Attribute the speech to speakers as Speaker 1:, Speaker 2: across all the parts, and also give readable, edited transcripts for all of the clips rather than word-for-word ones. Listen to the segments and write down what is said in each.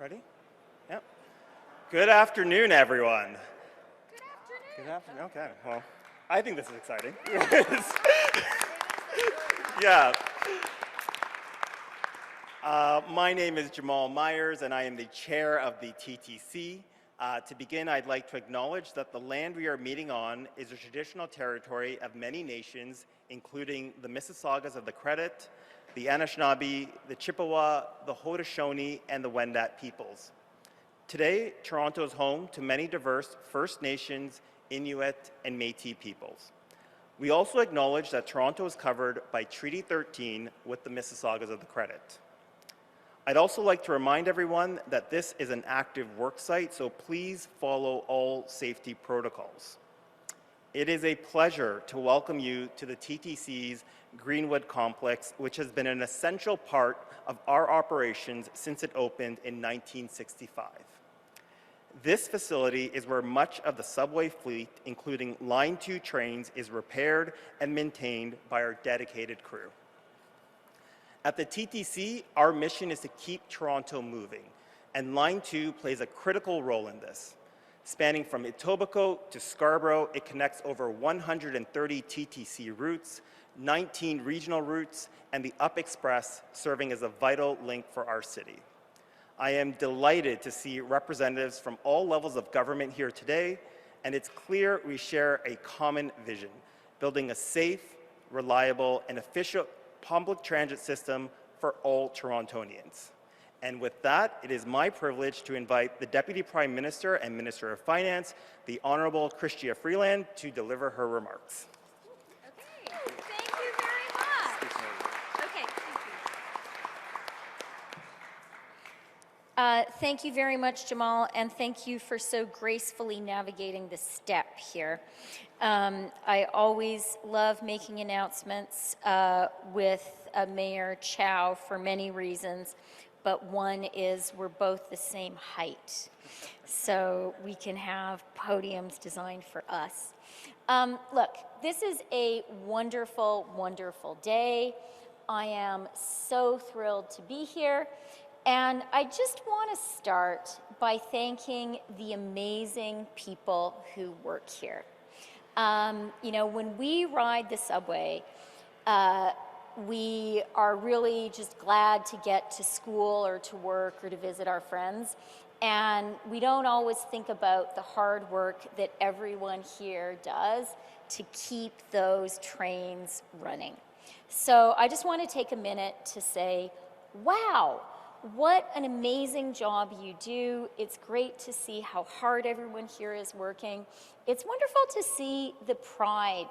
Speaker 1: Ready? Yep. Good afternoon, everyone. Good afternoon. Okay. Well, I think this is exciting. Yeah. My name is Jamaal Myers, and I am the chair of the TTC. To begin, I'd like to acknowledge that the land we are meeting on is a traditional territory of many nations, including the Mississaugas of the Credit, the Anishinaabe, the Chippewa, the Haudenosaunee, and the Wendat peoples. Today, Toronto is home to many diverse First Nations, Inuit, and Métis peoples. We also acknowledge that Toronto is covered by Treaty 13 with the Mississaugas of the Credit. I'd also like to remind everyone that this is an active work site, so please follow all safety protocols. It is a pleasure to welcome you to the TTC's Greenwood Complex, which has been an essential part of our operations since it opened in 1965. This facility is where much of the subway fleet, including Line 2 trains, is repaired and maintained by our dedicated crew. At the TTC, our mission is to keep Toronto moving, and Line 2 plays a critical role in this. Spanning from Etobicoke to Scarborough, it connects over 130 TTC routes, 19 regional routes, and the Up Express serving as a vital link for our city. I am delighted to see representatives from all levels of government here today, and it's clear we share a common vision, building a safe, reliable, and efficient public transit system for all Torontonians. And with that, it is my privilege to invite the Deputy Prime Minister and Minister of Finance, the Honourable Chrystia Freeland, to deliver her remarks.
Speaker 2: Okay, thank you very much. Okay, thank you. Thank you very much, Jamaal, and thank you for so gracefully navigating the step here. I always love making announcements with Mayor Chow for many reasons, but one is we're both the same height, so we can have podiums designed for us. Look, this is a wonderful, wonderful day. I am so thrilled to be here, and I just want to start by thanking the amazing people who work here. You know, when we ride the subway, we are really just glad to get to school or to work or to visit our friends. And we don't always think about the hard work that everyone here does to keep those trains running. So I just want to take a minute to say, wow, what an amazing job you do. It's great to see how hard everyone here is working. It's wonderful to see the pride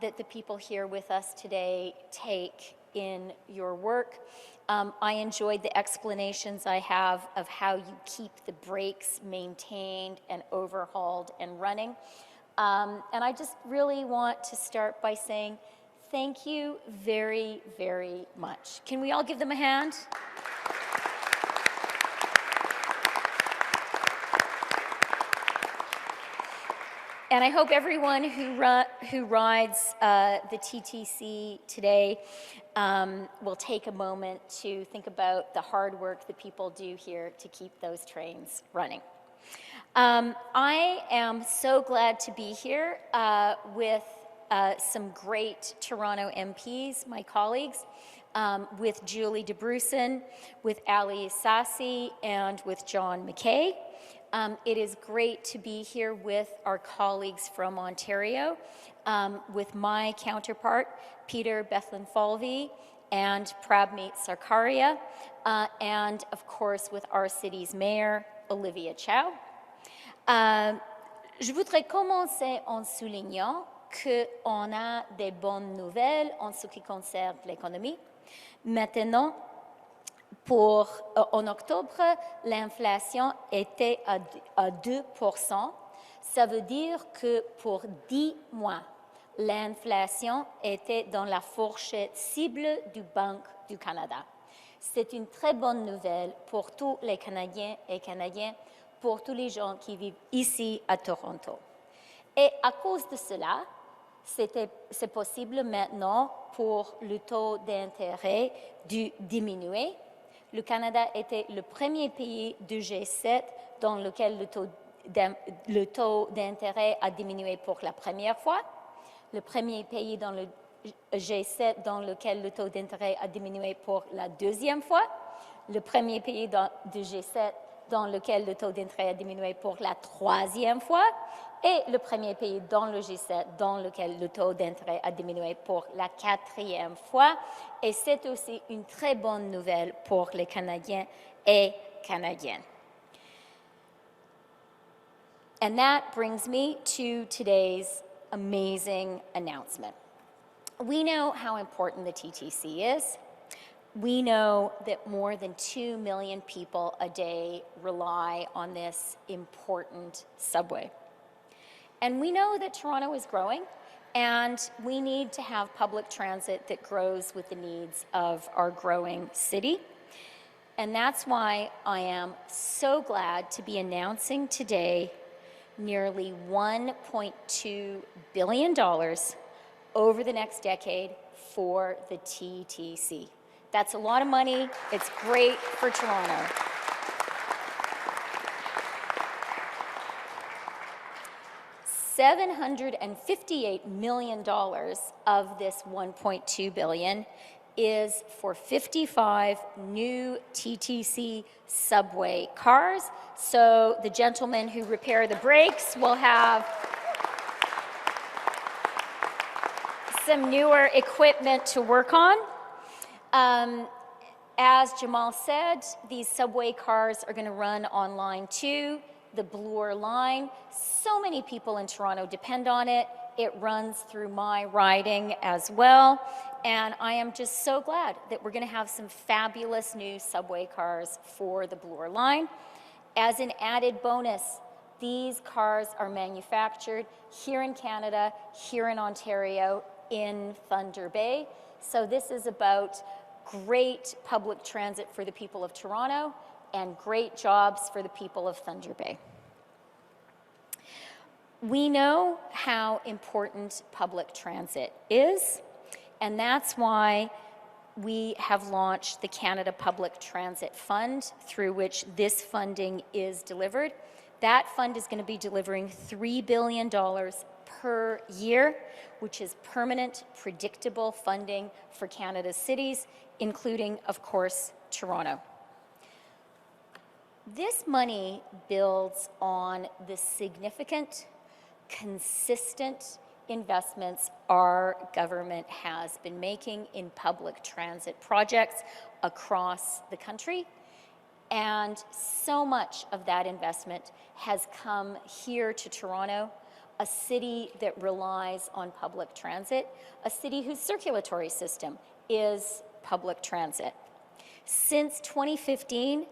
Speaker 2: that the people here with us today take in your work. I enjoyed the explanations I have of how you keep the brakes maintained and overhauled and running. And I just really want to start by saying thank you very, very much. Can we all give them a hand? And I hope everyone who rides the TTC today will take a moment to think about the hard work that people do here to keep those trains running. I am so glad to be here with some great Toronto MPs, my colleagues, with Julie Dabrusin, with Ali Sassi, and with John McKay. It is great to be here with our colleagues from Ontario, with my counterpart, Peter Bethlenfalvy, and Prabmeet Sarkaria, and of course with our city's mayor, Olivia Chow. Je voudrais commencer en soulignant qu'on a des bonnes nouvelles en ce qui concerne l'économie. Maintenant, en octobre, l'inflation était à 2%. Ça veut dire que pour 10 mois, l'inflation était dans la fourchette cible du Banque du Canada. C'est une très bonne nouvelle pour tous les Canadiens et Canadiennes, pour tous les gens qui vivent ici à Toronto. Et à cause de cela, c'est possible maintenant pour le taux d'intérêt de diminuer. Le Canada était le premier pays du G7 dans lequel le taux d'intérêt a diminué pour la première fois. Le premier pays dans le G7 dans lequel le taux d'intérêt a diminué pour la deuxième fois. Le premier pays du G7 dans lequel le taux d'intérêt a diminué pour la troisième fois. Et le premier pays dans le G7 dans lequel le taux d'intérêt a diminué pour la quatrième fois. Et c'est aussi une très bonne nouvelle pour les Canadiens et Canadiennes. And that brings me to today's amazing announcement. We know how important the TTC is. We know that more than 2 million people a day rely on this important subway. And we know that Toronto is growing, and we need to have public transit that grows with the needs of our growing city. And that's why I am so glad to be announcing today nearly $1.2 billion over the next decade for the TTC. That's a lot of money. It's great for Toronto. $758 million of this $1.2 billion is for 55 new TTC subway cars. So the gentlemen who repair the brakes will have some newer equipment to work on. As Jamaal said, these subway cars are going to run on Line 2, the Bloor line. So many people in Toronto depend on it. It runs through my riding as well. And I am just so glad that we're going to have some fabulous new subway cars for the Bloor line. As an added bonus, these cars are manufactured here in Canada, here in Ontario, in Thunder Bay. So this is about great public transit for the people of Toronto and great jobs for the people of Thunder Bay. We know how important public transit is, and that's why we have launched the Canada Public Transit Fund, through which this funding is delivered. That fund is going to be delivering $3 billion per year, which is permanent, predictable funding for Canada's cities, including, of course, Toronto. This money builds on the significant, consistent investments our government has been making in public transit projects across the country. And so much of that investment has come here to Toronto, a city that relies on public transit, a city whose circulatory system is public transit. Since 2015,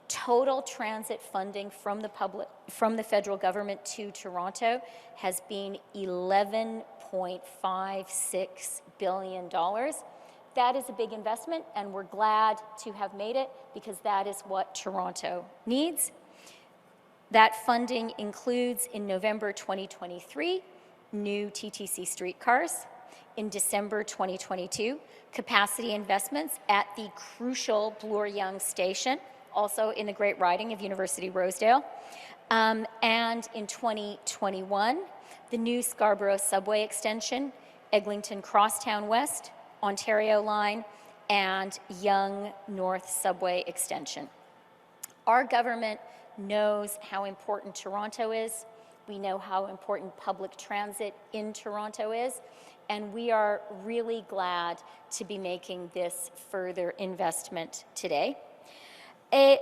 Speaker 2: total transit funding from the federal government to Toronto has been $11.56 billion. That is a big investment, and we're glad to have made it because that is what Toronto needs. That funding includes, in November 2023, new TTC streetcars. In December 2022, capacity investments at the crucial Bloor-Yonge station, also in the great riding of University Rosedale. And in 2021, the new Scarborough subway extension, Eglinton Crosstown West, Ontario line, and Yonge North subway extension. Our government knows how important Toronto is. We know how important public transit in Toronto is, and we are really glad to be making this further investment today. Et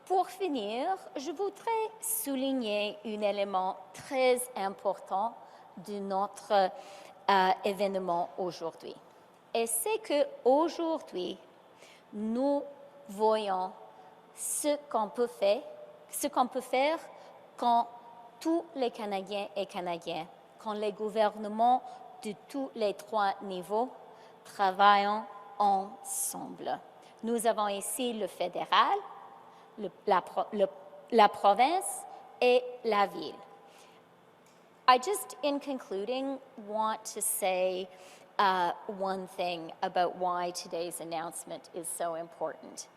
Speaker 2: pour finir, je voudrais souligner un élément très important de notre événement aujourd'hui. Et c'est qu'aujourd'hui, nous voyons ce qu'on peut faire quand tous les Canadiens et Canadiennes, quand les gouvernements de tous les trois niveaux travaillent ensemble. Nous avons ici le fédéral, la province et la ville. I just, in concluding, want to say one thing about why today's announcement is so important.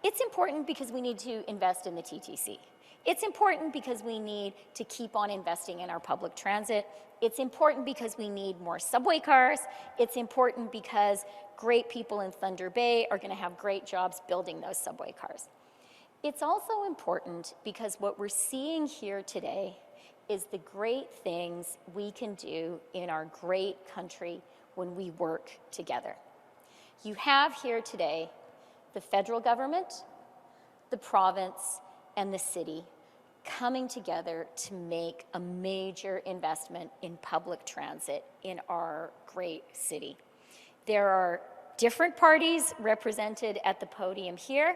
Speaker 2: It's important because we need to invest in the TTC. It's important because we need to keep on investing in our public transit. It's important because we need more subway cars. It's important because great people in Thunder Bay are going to have great jobs building those subway cars. It's also important because what we're seeing here today is the great things we can do in our great country when we work together. You have here today the federal government, the province, and the city coming together to make a major investment in public transit in our great city. There are different parties represented at the podium here,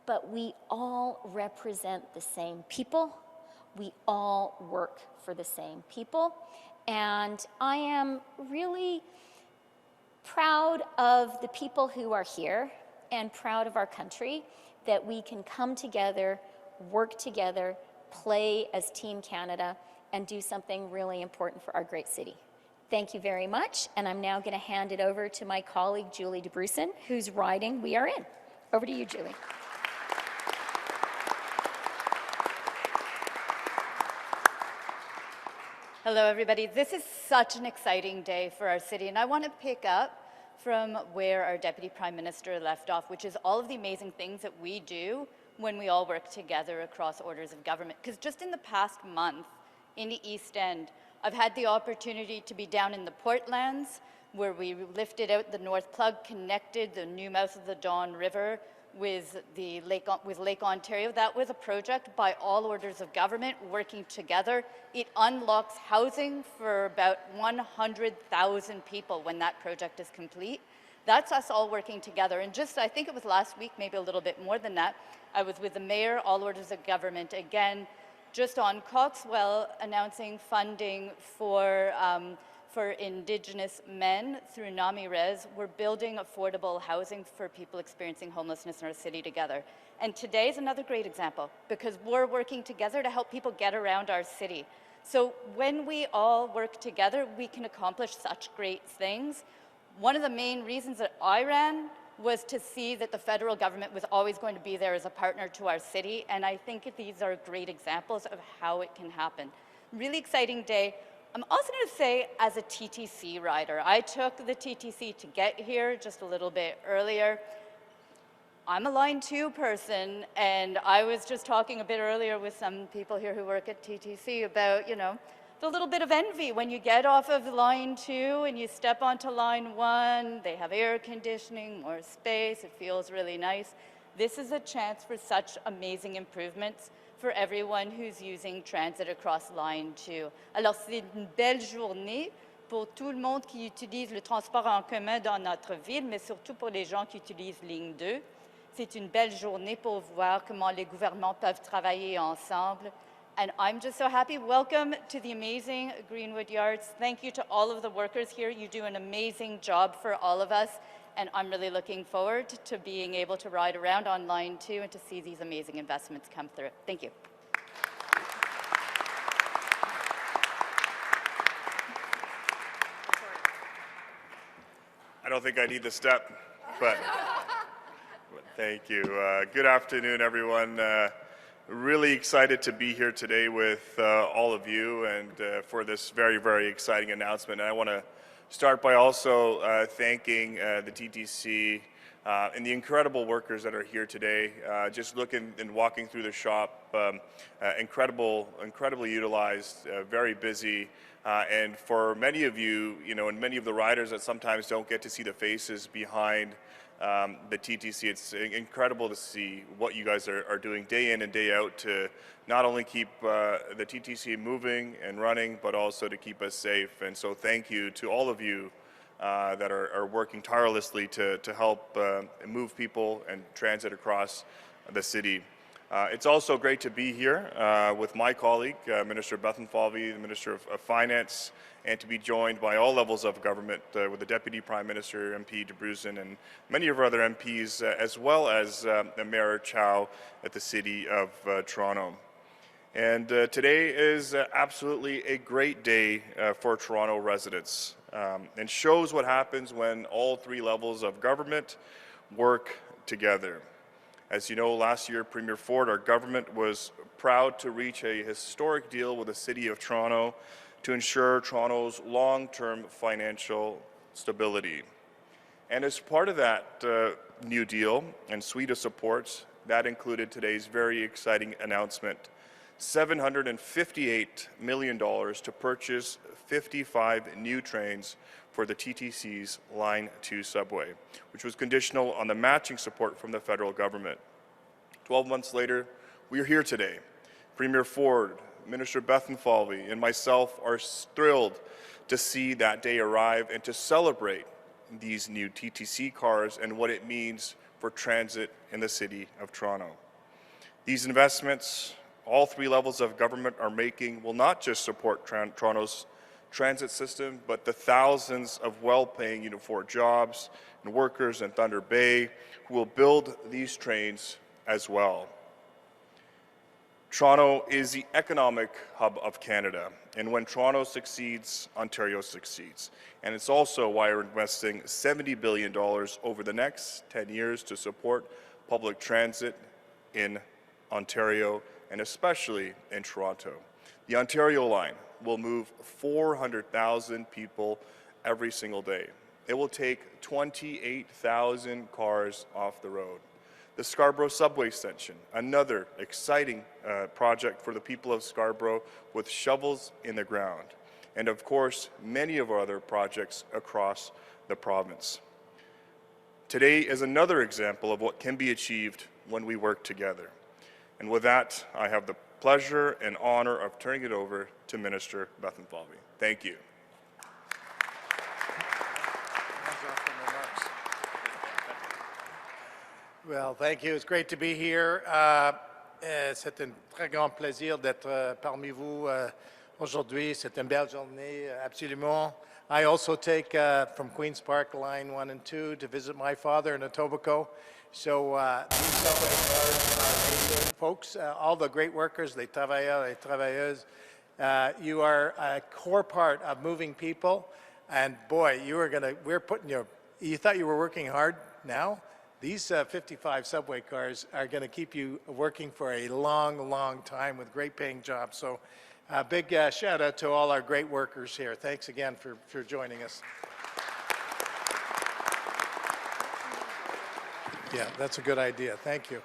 Speaker 2: but we all represent the same people. We all work for the same people. And I am really proud of the people who are here and proud of our country that we can come together, work together, play as Team Canada, and do something really important for our great city. Thank you very much, and I'm now going to hand it over to my colleague, Julie Dabrusin, whose riding we are in. Over to you, Julie.
Speaker 3: Hello, everybody. This is such an exciting day for our city, and I want to pick up from where our Deputy Prime Minister left off, which is all of the amazing things that we do when we all work together across orders of government. Because just in the past month in the East End, I've had the opportunity to be down in the Portlands, where we lifted out the North Plug, connected the new mouth of the Don River with Lake Ontario. That was a project by all orders of government working together. It unlocks housing for about 100,000 people when that project is complete. That's us all working together. And just, I think it was last week, maybe a little bit more than that, I was with the mayor, all orders of government, again, just on Coxwell, announcing funding for Indigenous men through NAMI Res. We're building affordable housing for people experiencing homelessness in our city together. And today is another great example, because we're working together to help people get around our city. So when we all work together, we can accomplish such great things. One of the main reasons that I ran was to see that the federal government was always going to be there as a partner to our city, and I think these are great examples of how it can happen. Really exciting day. I'm also going to say, as a TTC rider, I took the TTC to get here just a little bit earlier. I'm a Line 2 person, and I was just talking a bit earlier with some people here who work at TTC about, you know, the little bit of envy when you get off of Line 2 and you step onto Line 1. They have air conditioning, more space, it feels really nice. This is a chance for such amazing improvements for everyone who's using transit across Line 2. Alors, c'est une belle journée pour tout le monde qui utilise le transport en commun dans notre ville, mais surtout pour les gens qui utilisent Ligne 2. C'est une belle journée pour voir comment les gouvernements peuvent travailler ensemble. And I'm just so happy. Welcome to the amazing Greenwood Yards. Thank you to all of the workers here. You do an amazing job for all of us. And I'm really looking forward to being able to ride around on Line 2 and to see these amazing investments come through. Thank you.
Speaker 4: I don't think I need the step, but thank you. Good afternoon, everyone. Really excited to be here today with all of you and for this very, very exciting announcement. And I want to start by also thanking the TTC and the incredible workers that are here today. Just looking and walking through the shop, incredibly utilized, very busy. And for many of you, and many of the riders that sometimes don't get to see the faces behind the TTC, it's incredible to see what you guys are doing day in and day out to not only keep the TTC moving and running, but also to keep us safe. And so thank you to all of you that are working tirelessly to help move people and transit across the city. It's also great to be here with my colleague, Minister Bethlenfalvy, the Minister of Finance, and to be joined by all levels of government with the Deputy Prime Minister, MP Dabrusin, and many of our other MPs, as well as Mayor Chow at the City of Toronto. And today is absolutely a great day for Toronto residents and shows what happens when all three levels of government work together. As you know, last year, Premier Ford, our government, was proud to reach a historic deal with the City of Toronto to ensure Toronto's long-term financial stability. And as part of that new deal and suite of supports, that included today's very exciting announcement, $758 million to purchase 55 new trains for the TTC's Line 2 subway, which was conditional on the matching support from the federal government. 12 months later, we are here today. Premier Ford, Minister Bethlenfalvy, and myself are thrilled to see that day arrive and to celebrate these new TTC cars and what it means for transit in the City of Toronto. These investments, all three levels of government are making, will not just support Toronto's transit system, but the thousands of well-paying Unit 4 jobs and workers in Thunder Bay who will build these trains as well. Toronto is the economic hub of Canada, and when Toronto succeeds, Ontario succeeds. And it's also why we're investing $70 billion over the next 10 years to support public transit in Ontario and especially in Toronto. The Ontario line will move 400,000 people every single day. It will take 28,000 cars off the road. The Scarborough subway extension, another exciting project for the people of Scarborough with shovels in the ground. And of course, many of our other projects across the province. Today is another example of what can be achieved when we work together. And with that, I have the pleasure and honor of turning it over to Minister Bethlenfalvy. Thank you.
Speaker 5: Well, thank you. It's great to be here. C'est un très grand plaisir d'être parmi vous aujourd'hui. C'est une belle journée, absolument. I also take from Queen's Park Line 1 and 2 to visit my father in Etobicoke. So these subway cars are amazing. Folks, all the great workers, les travailleurs, les travailleuses, you are a core part of moving people. And boy, you thought you were working hard now? These 55 subway cars are going to keep you working for a long, long time with great paying jobs. So a big shout out to all our great workers here. Thanks again for joining us. Yeah, that's a good idea. Thank you.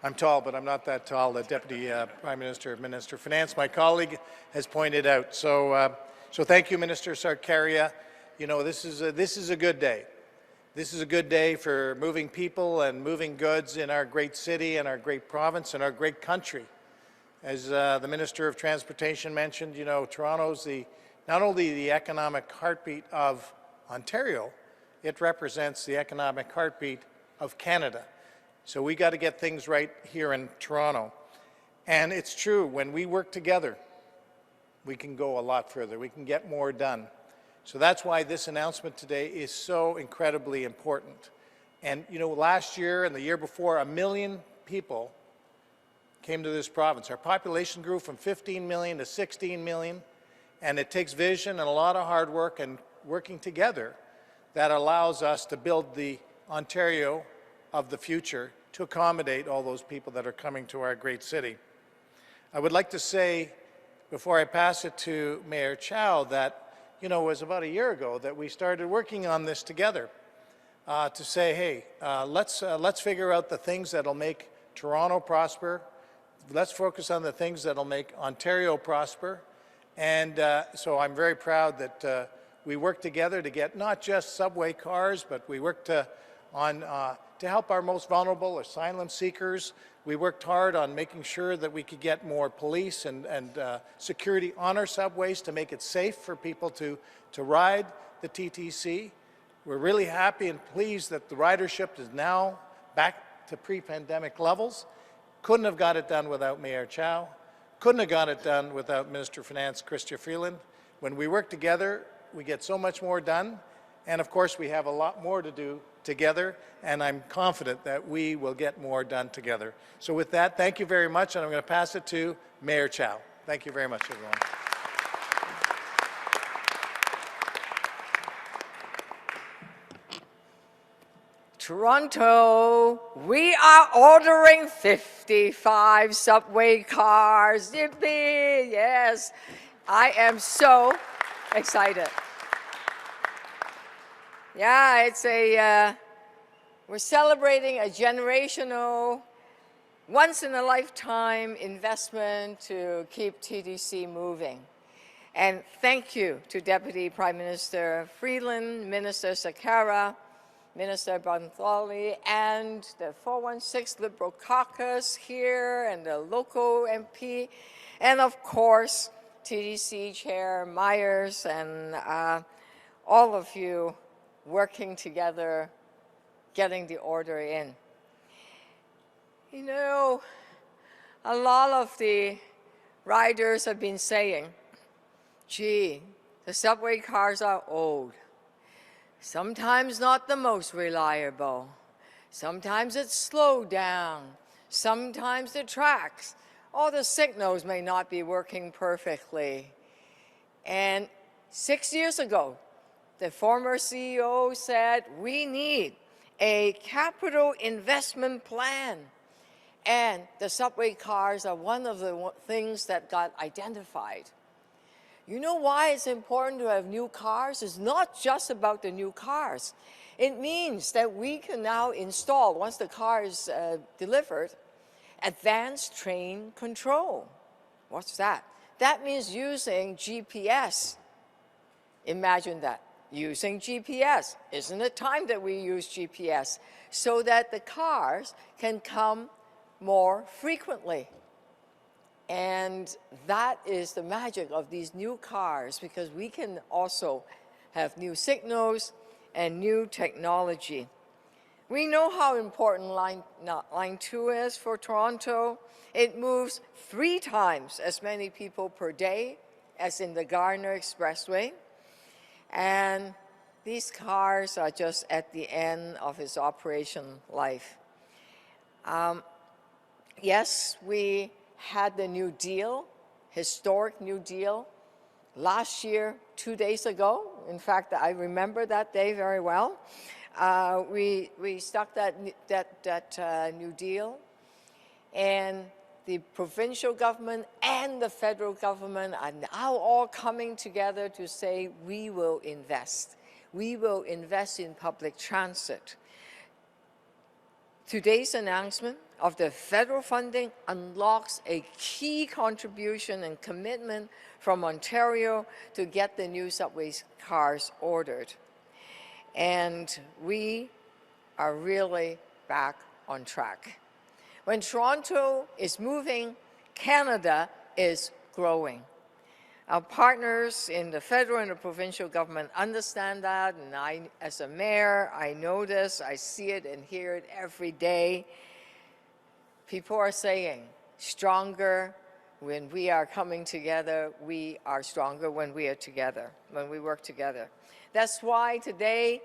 Speaker 5: I'm tall, but I'm not that tall. The Deputy Prime Minister, Minister of Finance, my colleague, has pointed out. So thank you, Minister Sarkaria. You know, this is a good day. This is a good day for moving people and moving goods in our great city and our great province and our great country. As the Minister of Transportation mentioned, you know, Toronto's not only the economic heartbeat of Ontario, it represents the economic heartbeat of Canada. So we got to get things right here in Toronto. And it's true, when we work together, we can go a lot further. We can get more done. So that's why this announcement today is so incredibly important. And you know, last year and the year before, 1 million people came to this province. Our population grew from 15 million to 16 million, and it takes vision and a lot of hard work and working together that allows us to build the Ontario of the future to accommodate all those people that are coming to our great city. I would like to say, before I pass it to Mayor Chow, that you know, it was about a year ago that we started working on this together to say, hey, let's figure out the things that'll make Toronto prosper. Let's focus on the things that'll make Ontario prosper. And so I'm very proud that we worked together to get not just subway cars, but we worked to help our most vulnerable, asylum seekers. We worked hard on making sure that we could get more police and security on our subways to make it safe for people to ride the TTC. We're really happy and pleased that the ridership is now back to pre-pandemic levels. Couldn't have got it done without Mayor Chow. Couldn't have got it done without Minister of Finance Chrystia Freeland. When we work together, we get so much more done. And of course, we have a lot more to do together, and I'm confident that we will get more done together. So with that, thank you very much, and I'm going to pass it to Mayor Chow. Thank you very much, everyone.
Speaker 6: Toronto, we are ordering 55 subway cars. Yippee! Yes, I am so excited. Yeah, it's we're celebrating a generational, once-in-a-lifetime investment to keep TTC moving. And thank you to Deputy Prime Minister Freeland, Minister Sarkaria, Minister Bethlenfalvy, and the 416 Liberal Caucus here, and the local MP, and of course, TTC Chair Myers, and all of you working together, getting the order in. You know, a lot of the riders have been saying, gee, the subway cars are old. Sometimes not the most reliable. Sometimes it's slowed down. Sometimes the tracks or the signals may not be working perfectly. And 6 years ago, the former CEO said, we need a capital investment plan. And the subway cars are one of the things that got identified. You know why it's important to have new cars? It's not just about the new cars. It means that we can now install, once the car is delivered, advanced train control. What's that? That means using GPS. Imagine that, using GPS. Isn't it time that we use GPS so that the cars can come more frequently? And that is the magic of these new cars, because we can also have new signals and new technology. We know how important Line 2 is for Toronto. It moves 3 times as many people per day as in the Gardiner Expressway. And these cars are just at the end of its operation life. Yes, we had the New Deal, historic New Deal, last year, 2 days ago. In fact, I remember that day very well. We stuck that New Deal, and the provincial government and the federal government are now all coming together to say we will invest. We will invest in public transit. Today's announcement of the federal funding unlocks a key contribution and commitment from Ontario to get the new subway cars ordered. And we are really back on track. When Toronto is moving, Canada is growing. Our partners in the federal and the provincial government understand that, and I, as a mayor, I know this, I see it and hear it every day. People are saying, stronger when we are coming together, we are stronger when we are together, when we work together. That's why today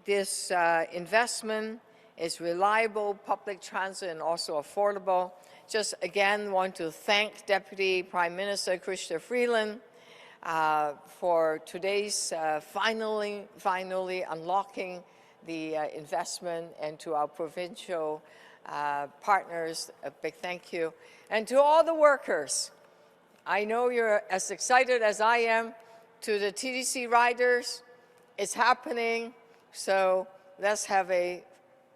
Speaker 6: this investment is reliable public transit and also affordable. Just again want to thank Deputy Prime Minister Chrystia Freeland for today's finally unlocking the investment, and to our provincial partners, a big thank you. And to all the workers, I know you're as excited as I am. To the TTC riders, it's happening, so let's have a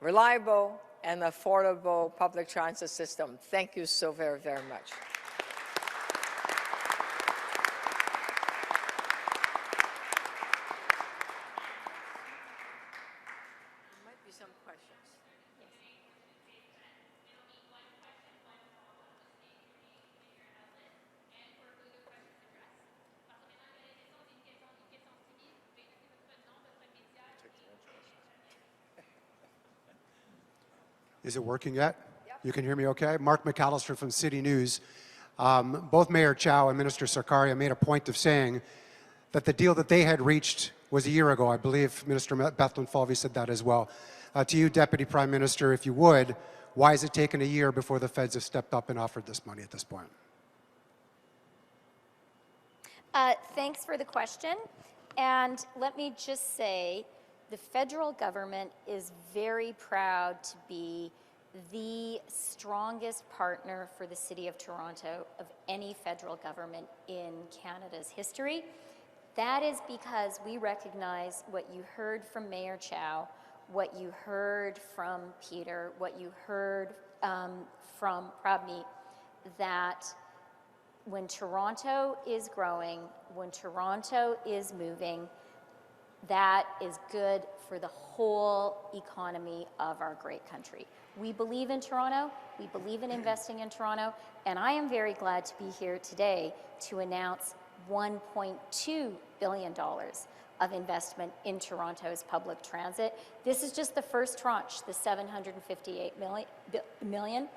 Speaker 6: reliable and affordable public transit system. Thank you so very, very much. There might be some questions.
Speaker 7: Is it working yet?
Speaker 6: Yep.
Speaker 7: You can hear me okay? Mark McAllister from City News. Both Mayor Chow and Minister Sarkaria made a point of saying that the deal that they had reached was a year ago. I believe Minister Bethlenfalvy said that as well. To you, Deputy Prime Minister, if you would, why has it taken a year before the feds have stepped up and offered this money at this point?
Speaker 2: Thanks for the question. And let me just say The federal government is very proud to be the strongest partner for the City of Toronto of any federal government in Canada's history. That is because we recognize what you heard from Mayor Chow, what you heard from Peter, what you heard from Prabmeet, that when Toronto is growing, when Toronto is moving, that is good for the whole economy of our great country. We believe in Toronto, we believe in investing in Toronto, and I am very glad to be here today to announce $1.2 billion of investment in Toronto's public transit. This is just the first tranche, the $758 million.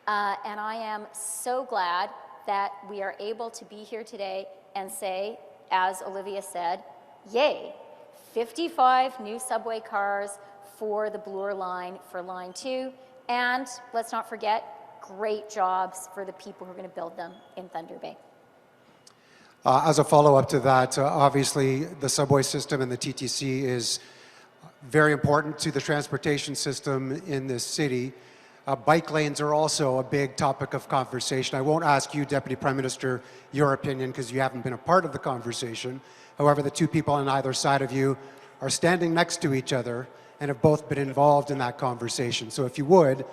Speaker 2: And I am so glad that we are able to be here today and say, as Olivia said, yay, 55 new subway cars for the Bloor line for Line 2, and let's not forget, great jobs for the people who are going to build them in Thunder Bay.
Speaker 7: As a follow-up to that, obviously the subway system and the TTC is very important to the transportation system in this city. Bike lanes are also a big topic of conversation. I won't ask you, Deputy Prime Minister, your opinion because you haven't been a part of the conversation. However, the two people on either side of you are standing next to each other and have both been involved in that conversation. So if you would,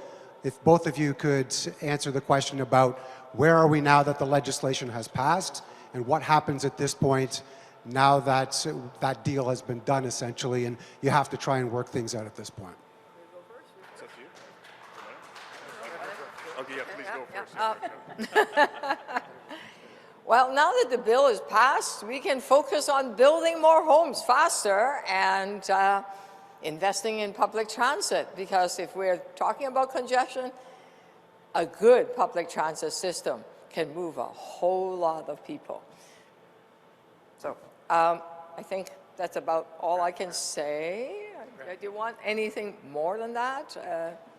Speaker 7: if both of you could answer the question about where are we now that the legislation has passed and what happens at this point now that that deal has been done essentially and you have to try and work things out at this point.
Speaker 4: It's up to you. Okay, yeah, please go first.
Speaker 6: Well, now that the bill is passed, we can focus on building more homes faster and investing in public transit, because if we're talking about congestion, a good public transit system can move a whole lot of people. So I think that's about all I can say. Do you want anything more than that?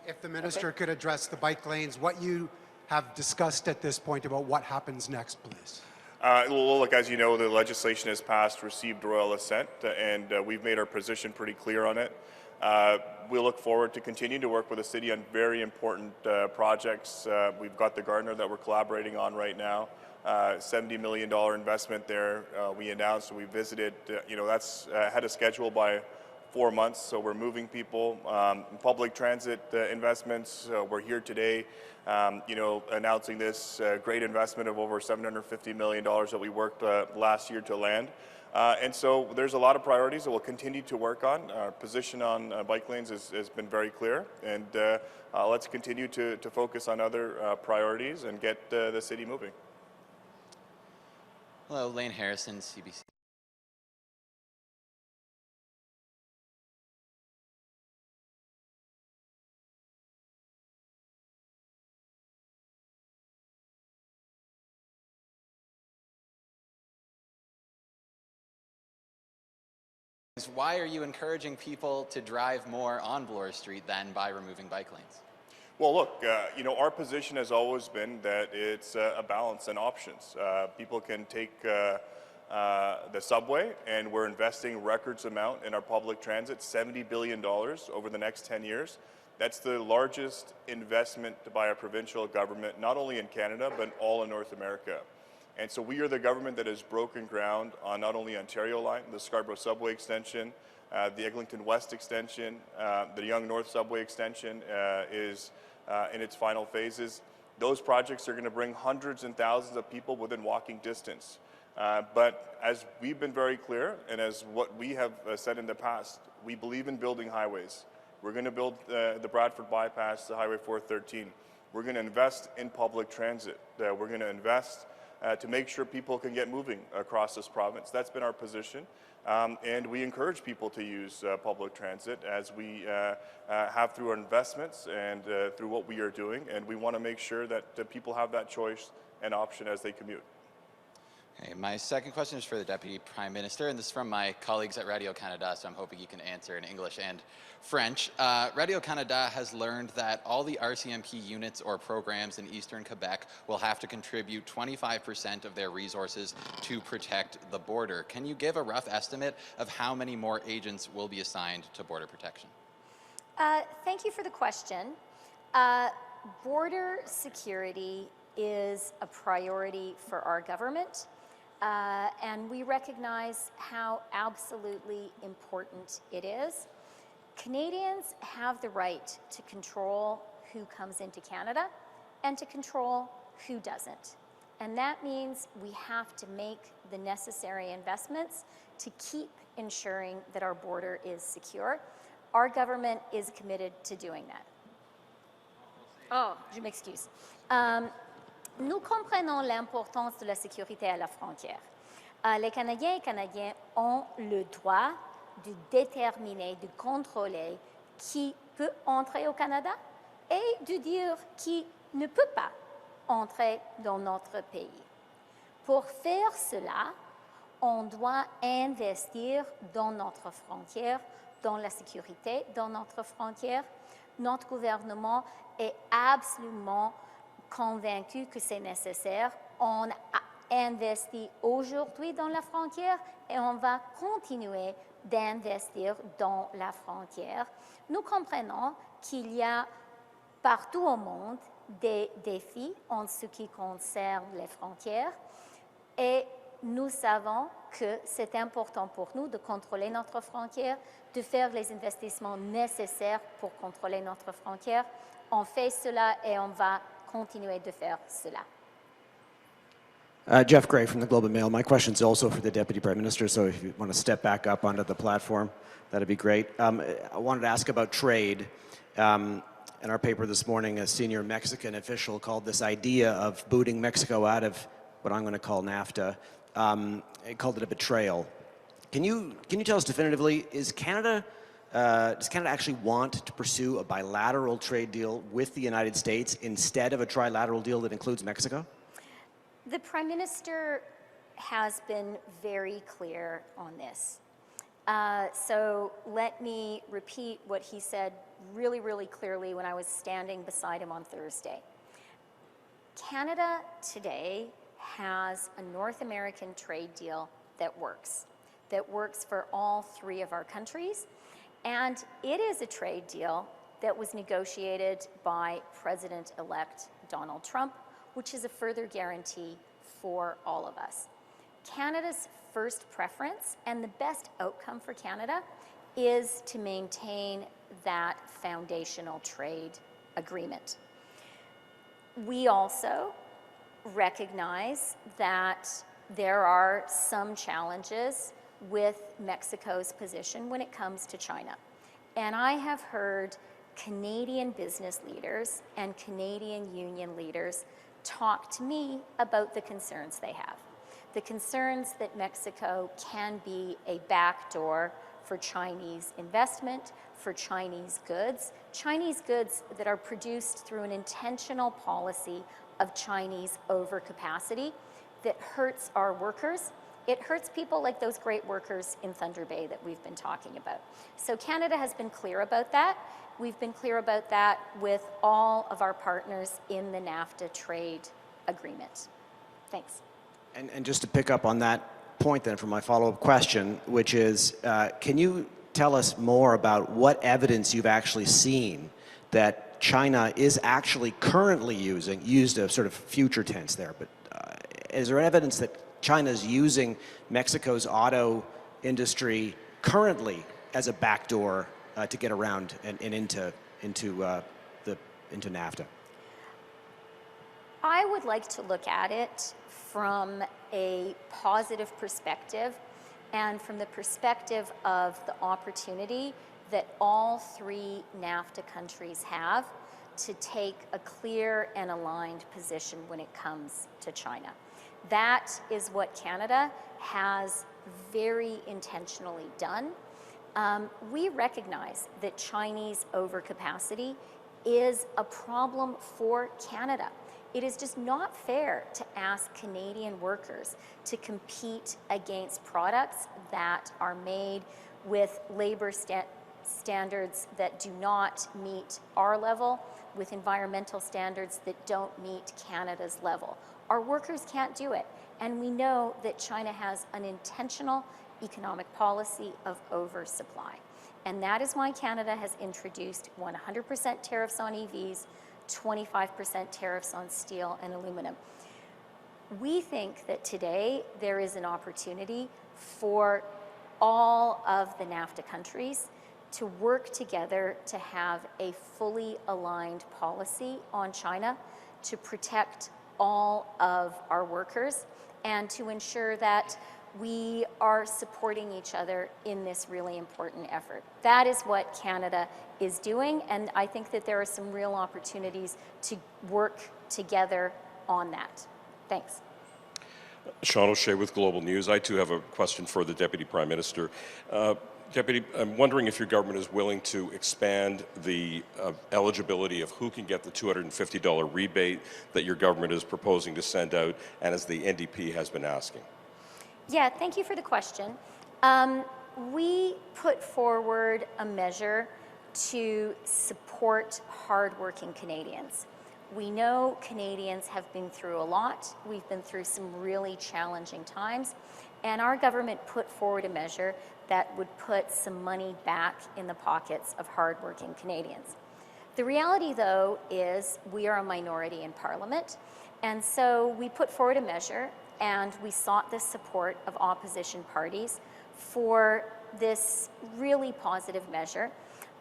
Speaker 7: If the minister could address the bike lanes, what you have discussed at this point about what happens next, please.
Speaker 4: Well, look, as you know, the legislation has passed, received royal assent, and we've made our position pretty clear on it. We look forward to continuing to work with the city on very important projects. We've got the Gardner that we're collaborating on right now. $70 million investment there. We announced, we visited, that's ahead of schedule by 4 months, so we're moving people. Public transit investments, we're here today, announcing this great investment of over $750 million that we worked last year to land. And so there's a lot of priorities that we'll continue to work on. Our position on bike lanes has been very clear, and let's continue to focus on other priorities and get the city moving.
Speaker 8: Hello, Lane Harrison, CBC. Why are you encouraging people to drive more on Bloor Street than by removing bike lanes?
Speaker 4: Well, look, our position has always been that it's a balance and options. People can take the subway, and we're investing records amount in our public transit, $70 billion over the next 10 years. That's the largest investment by a provincial government, not only in Canada, but all in North America. And so we are the government that has broken ground on not only Ontario Line, the Scarborough Subway Extension, the Eglinton West Extension, the Yonge North Subway Extension is in its final phases. Those projects are going to bring hundreds and thousands of people within walking distance. But as we've been very clear, and as what we have said in the past, we believe in building highways. We're going to build the Bradford Bypass, the Highway 413. We're going to invest in public transit. We're going to invest to make sure people can get moving across this province. That's been our position. And we encourage people to use public transit as we have through our investments and through what we are doing. And we want to make sure that people have that choice and option as they commute.
Speaker 8: Okay, my second question is for the Deputy Prime Minister, and this is from my colleagues at Radio-Canada, so I'm hoping you can answer in English and French. Radio-Canada has learned that all the RCMP units or programs in Eastern Quebec will have to contribute 25% of their resources to protect the border. Can you give a rough estimate of how many more agents will be assigned to border protection?
Speaker 2: Thank you for the question. Border security is a priority for our government. And we recognize how absolutely important it is. Canadians have the right to control who comes into Canada and to control who doesn't. And that means we have to make the necessary investments to keep ensuring that our border is secure. Our government is committed to doing that. Oh, je m'excuse. Nous comprenons l'importance de la sécurité à la frontière. Les Canadiens et Canadiennes ont le droit de déterminer, de contrôler qui peut entrer au Canada et de dire qui ne peut pas entrer dans notre pays. Pour faire cela, on doit investir dans notre frontière, dans la sécurité, dans notre frontière. Notre gouvernement est absolument convaincu que c'est nécessaire. On a investi aujourd'hui dans la frontière et on va continuer d'investir dans la frontière. Nous comprenons qu'il y a partout au monde des défis en ce qui concerne les frontières et nous savons que c'est important pour nous de contrôler notre frontière, de faire les investissements nécessaires pour contrôler notre frontière. On fait cela et on va continuer de faire cela.
Speaker 9: Jeff Gray from the Globe and Mail. My question is also for the Deputy Prime Minister, so if you want to step back up onto the platform, that'd be great. I wanted to ask about trade. In our paper this morning, a senior Mexican official called this idea of booting Mexico out of what I'm going to call NAFTA, he called it a betrayal. Can you tell us definitively, does Canada actually want to pursue a bilateral trade deal with the United States instead of a trilateral deal that includes Mexico?
Speaker 2: The Prime Minister has been very clear on this. So let me repeat what he said really, really clearly when I was standing beside him on Thursday. Canada today has a North American trade deal that works for all three of our countries. And it is a trade deal that was negotiated by President-elect Donald Trump, which is a further guarantee for all of us. Canada's first preference and the best outcome for Canada is to maintain that foundational trade agreement. We also recognize that there are some challenges with Mexico's position when it comes to China. And I have heard Canadian business leaders and Canadian union leaders talk to me about the concerns they have. The concerns that Mexico can be a backdoor for Chinese investment, for Chinese goods that are produced through an intentional policy of Chinese overcapacity that hurts our workers. It hurts people like those great workers in Thunder Bay that we've been talking about. So Canada has been clear about that. We've been clear about that with all of our partners in the NAFTA trade agreement. Thanks.
Speaker 9: And just to pick up on that point then for my follow-up question, which is, can you tell us more about what evidence you've actually seen that China is actually currently used a sort of future tense there, but is there evidence that China is using Mexico's auto industry currently as a backdoor to get around and into NAFTA?
Speaker 2: I would like to look at it from a positive perspective and from the perspective of the opportunity that all three NAFTA countries have to take a clear and aligned position when it comes to China. That is what Canada has very intentionally done. We recognize that Chinese overcapacity is a problem for Canada. It is just not fair to ask Canadian workers to compete against products that are made with labor standards that do not meet our level, with environmental standards that don't meet Canada's level. Our workers can't do it, and we know that China has an intentional economic policy of oversupply. And that is why Canada has introduced 100% tariffs on EVs, 25% tariffs on steel and aluminum. We think that today there is an opportunity for all of the NAFTA countries to work together to have a fully aligned policy on China to protect all of our workers and to ensure that we are supporting each other in this really important effort. That is what Canada is doing, and I think that there are some real opportunities to work together on that. Thanks.
Speaker 10: Sean O'Shea with Global News. I too have a question for the Deputy Prime Minister. Deputy, I'm wondering if your government is willing to expand the eligibility of who can get the $250 rebate that your government is proposing to send out, and as the NDP has been asking.
Speaker 2: Yeah, thank you for the question. We put forward a measure to support hardworking Canadians. We know Canadians have been through a lot. We've been through some really challenging times, and our government put forward a measure that would put some money back in the pockets of hardworking Canadians. The reality, though, is we are a minority in Parliament, and so we put forward a measure and we sought the support of opposition parties for this really positive measure.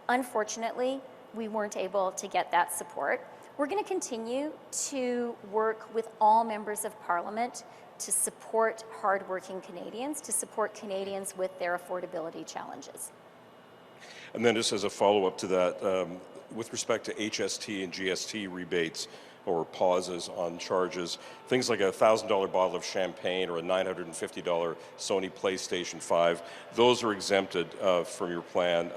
Speaker 2: Unfortunately, we weren't able to get that support. We're going to continue to work with all members of Parliament to support hardworking Canadians, to support Canadians with their affordability challenges.
Speaker 10: And then just as a follow-up to that, with respect to HST and GST rebates or pauses on charges, things like a $1,000 bottle of champagne or a $950 Sony PlayStation 5, those are exempted from your plan,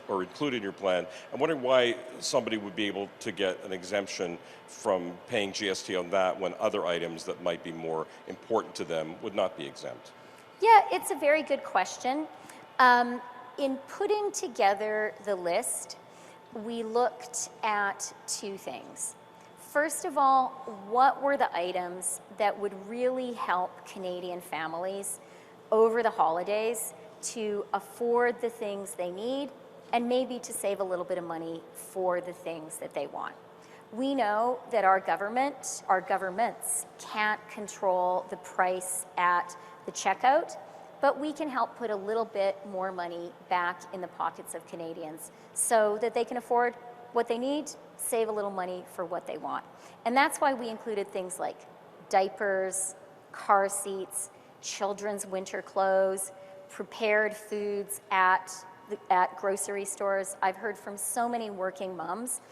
Speaker 10: or included in your plan. I'm wondering why somebody would be able to get an exemption from paying GST on that when other items that might be more important to them would not be exempt.
Speaker 2: Yeah, it's a very good question. In putting together the list, we looked at two things. First of all, what were the items that would really help Canadian families over the holidays to afford the things they need and maybe to save a little bit of money for the things that they want? We know that our governments can't control the price at the checkout, but we can help put a little bit more money back in the pockets of Canadians so that they can afford what they need, save a little money for what they want. And that's why we included things like diapers, car seats, children's winter clothes, prepared foods at grocery stores. I've heard from so many working moms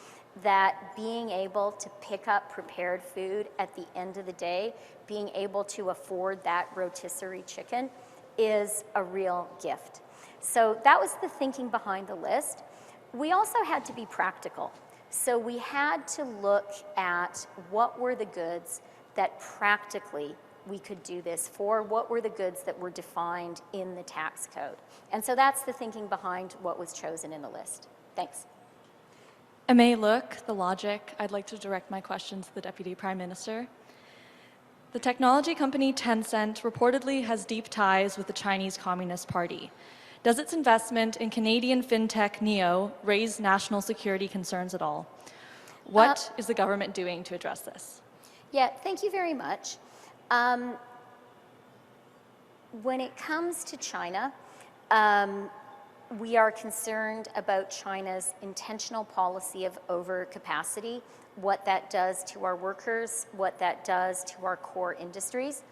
Speaker 2: that being able to pick up prepared food at the end of the day, being able to afford that rotisserie chicken is a real gift. So that was the thinking behind the list. We also had to be practical. So we had to look at what were the goods that practically we could do this for, what were the goods that were defined in the tax code. And so that's the thinking behind what was chosen in the list. Thanks.
Speaker 11: Look, the logic, I'd like to direct my questions to the Deputy Prime Minister. The technology company Tencent reportedly has deep ties with the Chinese Communist Party. Does its investment in Canadian fintech Neo raise national security concerns at all? What is the government doing to address this?
Speaker 2: Yeah, thank you very much. When it comes to China, we are concerned about China's intentional policy of overcapacity, what that does to our workers, what that does to our core industries.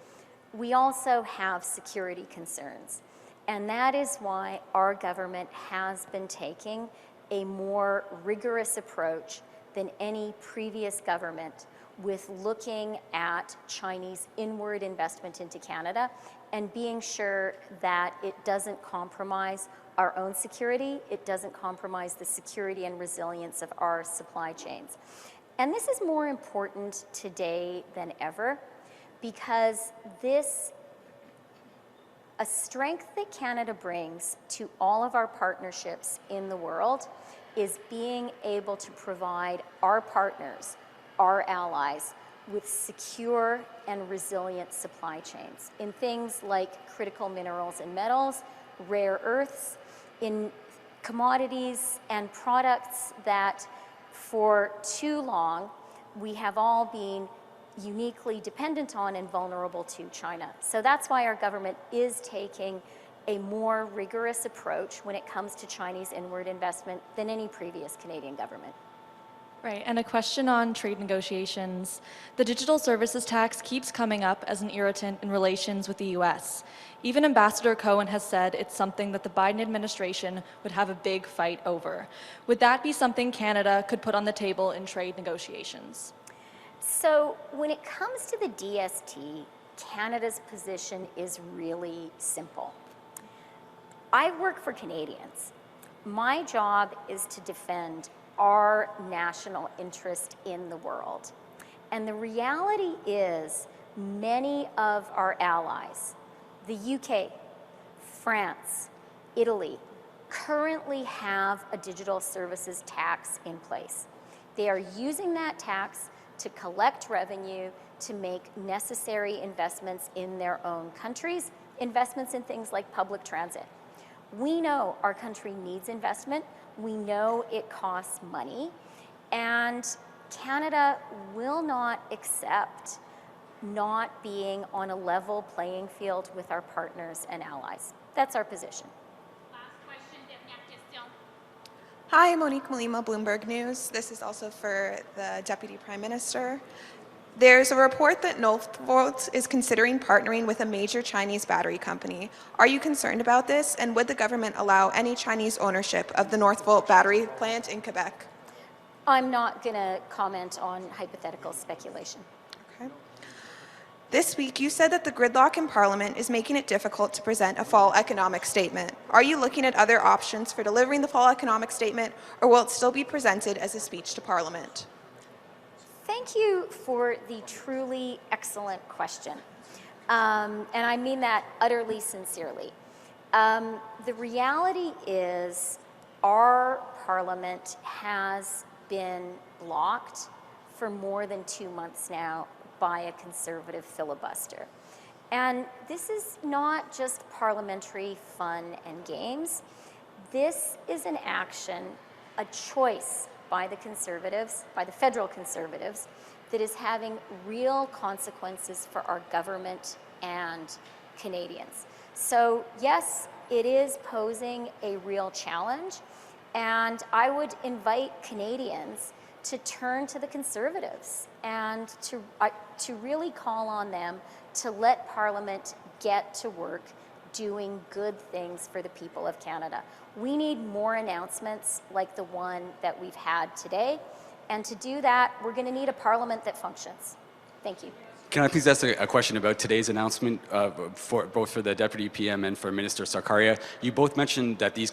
Speaker 2: We also have security concerns. And that is why our government has been taking a more rigorous approach than any previous government with looking at Chinese inward investment into Canada and being sure that it doesn't compromise our own security, it doesn't compromise the security and resilience of our supply chains. And this is more important today than ever because a strength that Canada brings to all of our partnerships in the world is being able to provide our partners, our allies, with secure and resilient supply chains in things like critical minerals and metals, rare earths, in commodities and products that for too long we have all been uniquely dependent on and vulnerable to China. So that's why our government is taking a more rigorous approach when it comes to Chinese inward investment than any previous Canadian government.
Speaker 11: Right, and a question on trade negotiations. The digital services tax keeps coming up as an irritant in relations with the US. Even Ambassador Cohen has said it's something that the Biden administration would have a big fight over. Would that be something Canada could put on the table in trade negotiations?
Speaker 2: So when it comes to the DST, Canada's position is really simple. I work for Canadians. My job is to defend our national interest in the world. And the reality is many of our allies, the UK, France, Italy, currently have a digital services tax in place. They are using that tax to collect revenue, to make necessary investments in their own countries, investments in things like public transit. We know our country needs investment. We know it costs money, and Canada will not accept not being on a level playing field with our partners and allies. That's our position.
Speaker 12: Hi, Monique Malima, Bloomberg News. This is also for the Deputy Prime Minister. There's a report that Northvolt is considering partnering with a major Chinese battery company. Are you concerned about this, and would the government allow any Chinese ownership of the Northvolt battery plant in Quebec?
Speaker 2: I'm not going to comment on hypothetical speculation.
Speaker 12: Okay. This week, you said that the gridlock in Parliament is making it difficult to present a fall economic statement. Are you looking at other options for delivering the fall economic statement, or will it still be presented as a speech to Parliament?
Speaker 2: Thank you for the truly excellent question. And I mean that utterly sincerely. The reality is our Parliament has been blocked for more than 2 months now by a Conservative filibuster. And this is not just parliamentary fun and games. This is an action, a choice by the Conservatives, by the federal Conservatives, that is having real consequences for our government and Canadians. So yes, it is posing a real challenge, and I would invite Canadians to turn to the Conservatives and to really call on them to let Parliament get to work doing good things for the people of Canada. We need more announcements like the one that we've had today. And to do that, we're going to need a Parliament that functions. Thank you.
Speaker 13: Can I please ask a question about today's announcement, both for the Deputy PM and for Minister Sarkaria? You both mentioned that these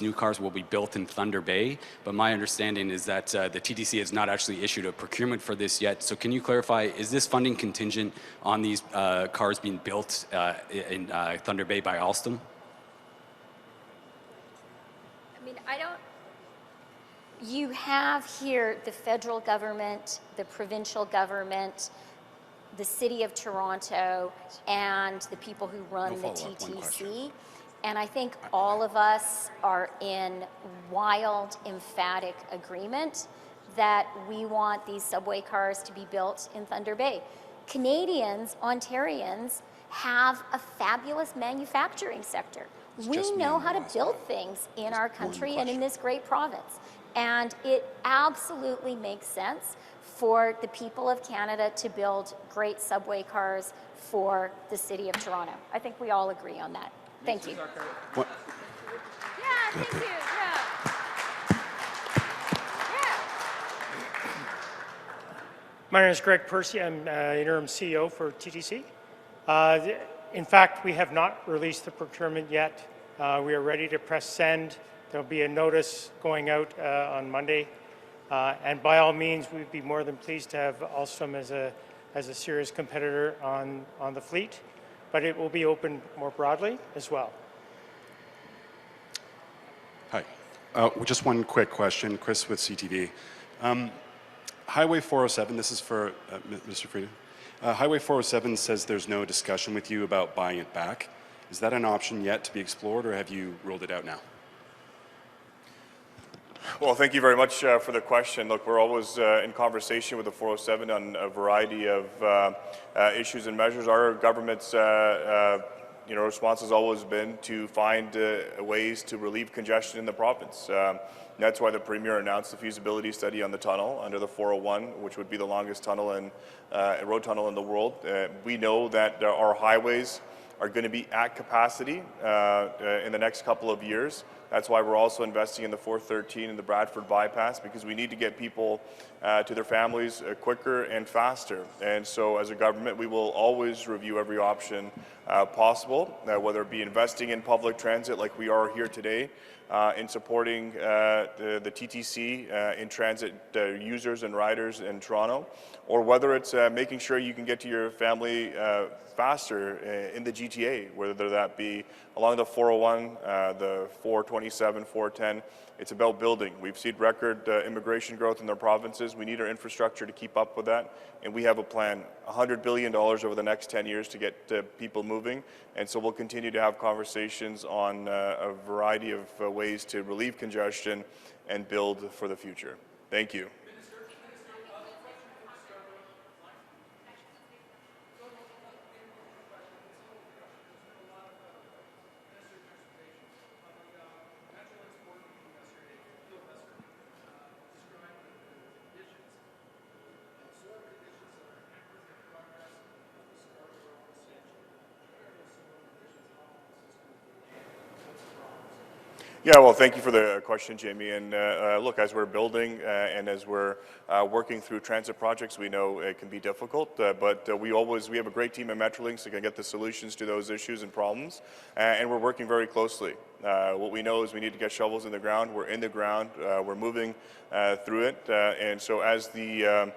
Speaker 13: new cars will be built in Thunder Bay, but my understanding is that the TTC has not actually issued a procurement for this yet. So can you clarify, is this funding contingent on these cars being built in Thunder Bay by Alstom?
Speaker 2: I mean, you have here the federal government, the provincial government, the City of Toronto, and the people who run the TTC. And I think all of us are in wild, emphatic agreement that we want these subway cars to be built in Thunder Bay. Canadians, Ontarians, have a fabulous manufacturing sector. We know how to build things in our country and in this great province. And it absolutely makes sense for the people of Canada to build great subway cars for the City of Toronto. I think we all agree on that. Thank you.
Speaker 13: What?
Speaker 2: Yeah, thank you.
Speaker 14: My name is Greg Percy. I'm interim CEO for TTC. In fact, we have not released the procurement yet. We are ready to press send. There'll be a notice going out on Monday And by all means, we'd be more than pleased to have Alstom as a serious competitor on the fleet, but it will be open more broadly as well.
Speaker 15: Hi. Just one quick question. Chris with CTV. Highway 407, this is for Mr. Freeland. Highway 407 says there's no discussion with you about buying it back. Is that an option yet to be explored, or have you ruled it out now?
Speaker 4: Well, thank you very much for the question. Look, we're always in conversation with the 407 on a variety of issues and measures. Our government's response has always been to find ways to relieve congestion in the province. That's why the Premier announced the feasibility study on the tunnel under the 401, which would be the longest tunnel road tunnel in the world. We know that our highways are going to be at capacity in the next couple of years. That's why we're also investing in the 413 and the Bradford bypass, because we need to get people to their families quicker and faster. And so as a government, we will always review every option possible, whether it be investing in public transit like we are here today, in supporting the TTC in transit users and riders in Toronto, or whether it's making sure you can get to your family faster in the GTA, whether that be along the 401, the 427, 410. It's about building. We've seen record immigration growth in the provinces. We need our infrastructure to keep up with that, and we have a plan, $100 billion over the next 10 years to get people moving, and so we'll continue to have conversations on a variety of ways to relieve congestion and build for the future. Thank you. Yeah, well, thank you for the question, Jamie. And look, as we're building and as we're working through transit projects, we know it can be difficult, but we have a great team at Metrolinx that can get the solutions to those issues and problems, and we're working very closely. What we know is we need to get shovels in the ground. We're in the ground. We're moving through it, and so as the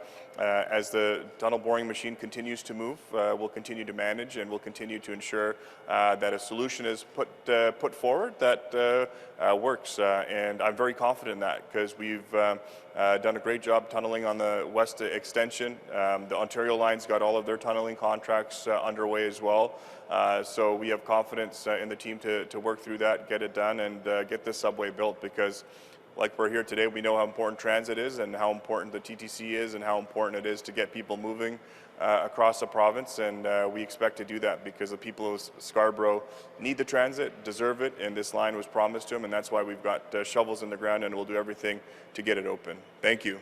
Speaker 4: tunnel boring machine continues to move, we'll continue to manage and we'll continue to ensure that a solution is put forward that works. And I'm very confident in that because we've done a great job tunneling on the west extension. The Ontario line's got all of their tunneling contracts underway as well. So we have confidence in the team to work through that, get it done, and get this subway built, because like we're here today, we know how important transit is and how important the TTC is and how important it is to get people moving across the province, and we expect to do that because the people of Scarborough need the transit, deserve it, and this line was promised to them, and that's why we've got shovels in the ground, and we'll do everything to get it open. Thank you.